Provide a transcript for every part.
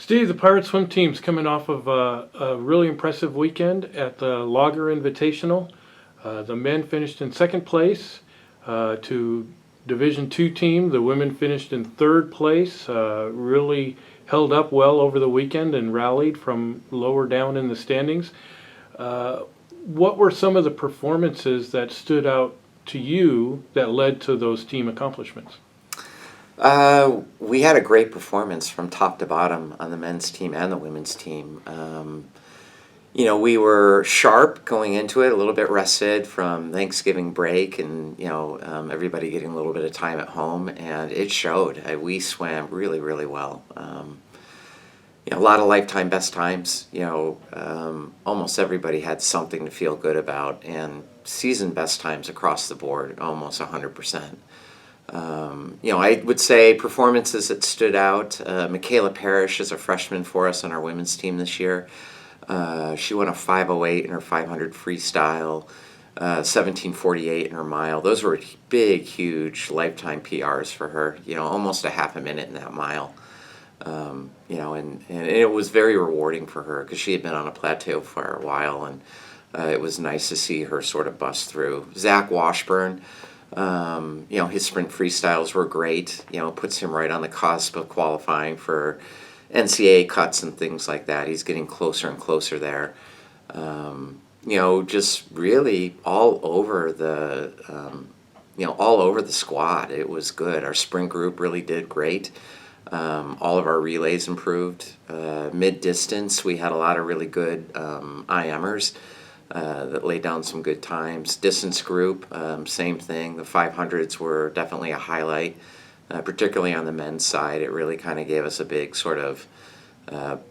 Steve, the Pirate Swim team's coming off of a really impressive weekend at the Lager Invitational. The men finished in second place to Division II team. The women finished in third place. Really held up well over the weekend and rallied from lower down in the standings. What were some of the performances that stood out to you that led to those team accomplishments? We had a great performance from top to bottom on the men's team and the women's team. We were sharp going into it, a little bit rested from Thanksgiving break and, everybody getting a little bit of time at home, and it showed. We swam really, really well. A lot of lifetime best times. Almost everybody had something to feel good about, and season best times across the board, almost 100%. I would say performances that stood out. Michaela Parrish is a freshman for us on our women's team this year. She won a 5:08 in her 500 freestyle, 17:48 in her mile. Those were big, huge lifetime PRs for her. Almost a half a minute in that mile. And it was very rewarding for her because she had been on a plateau for a while, and it was nice to see her sort of bust through. Zach Washburn. His sprint freestyles were great. Puts him right on the cusp of qualifying for NCAA cuts and things like that. He's getting closer and closer there. Just really all over the squad. It was good. Our sprint group really did great. All of our relays improved. Mid distance, we had a lot of really good IMers. That laid down some good times. Distance group, same thing. The 500s were definitely a highlight, particularly on the men's side. It really kind of gave us a big sort of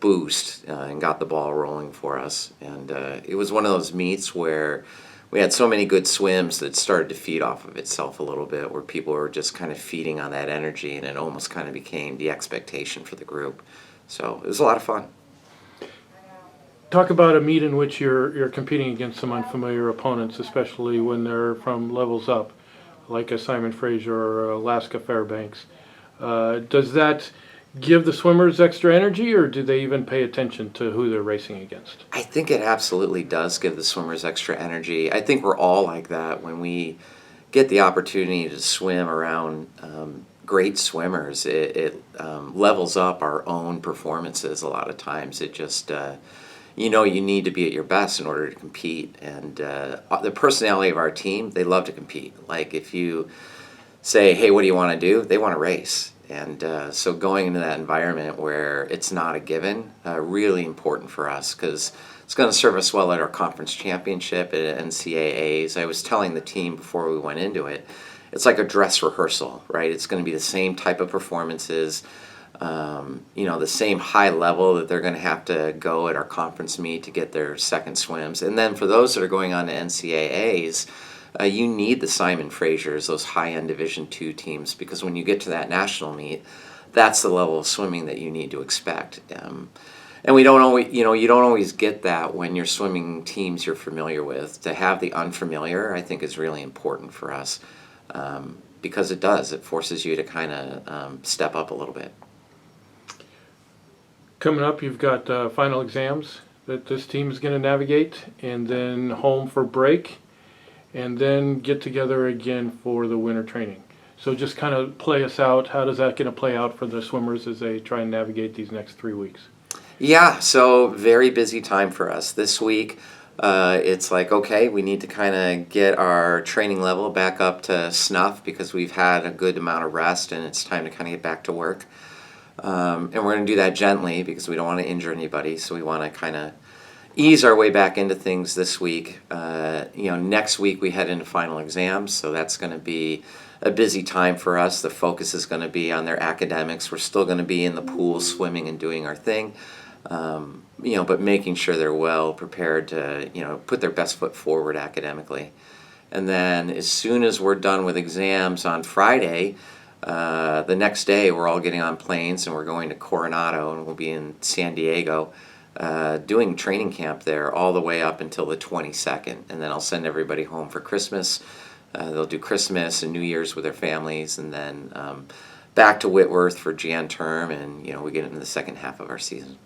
boost and got the ball rolling for us. And it was one of those meets where we had so many good swims that it started to feed off of itself a little bit, where people were just kind of feeding on that energy, and it almost kind of became the expectation for the group. So it was a lot of fun. Talk about a meet in which you're competing against some unfamiliar opponents, especially when they're from levels up, like a Simon Fraser or Alaska Fairbanks. Does that give the swimmers extra energy, or do they even pay attention to who they're racing against? I think it absolutely does give the swimmers extra energy. I think we're all like that when we get the opportunity to swim around great swimmers. It levels up our own performances a lot of times. It just... you need to be at your best in order to compete. And the personality of our team, they love to compete. Like if you say, hey, what do you want to do? They want to race. And so going into that environment where it's not a given, really important for us because it's going to serve us well at our conference championship at NCAAs. I was telling the team before we went into it, it's like a dress rehearsal, right? It's going to be the same type of performances. The same high level that they're going to have to go at our conference meet to get their second swims. And then for those that are going on to NCAAs, you need the Simon Frasers, those high-end Division II teams, because when you get to that national meet, that's the level of swimming that you need to expect. And we don't always, you don't always get that when you're swimming teams you're familiar with. To have the unfamiliar, I think, is really important for us because it forces you to kind of step up a little bit. Coming up, you've got final exams that this team is going to navigate, and then home for break, and then get together again for the winter training. So just kind of play us out. How does that going to play out for the swimmers as they try and navigate these next 3 weeks? Yeah, so very busy time for us. This week, it's like, okay, we need to kind of get our training level back up to snuff because we've had a good amount of rest, and it's time to kind of get back to work. And we're going to do that gently because we don't want to injure anybody, so we want to kind of ease our way back into things this week. Next week we head into final exams, so that's going to be a busy time for us. The focus is going to be on their academics. We're still going to be in the pool swimming and doing our thing, but making sure they're well prepared to, put their best foot forward academically. And then as soon as we're done with exams on Friday, the next day we're all getting on planes and we're going to Coronado, and we'll be in San Diego doing training camp there all the way up until the 22nd. And then I'll send everybody home for Christmas. They'll do Christmas and New Year's with their families, and then back to Whitworth for Jan term, and we get into the second half of our season.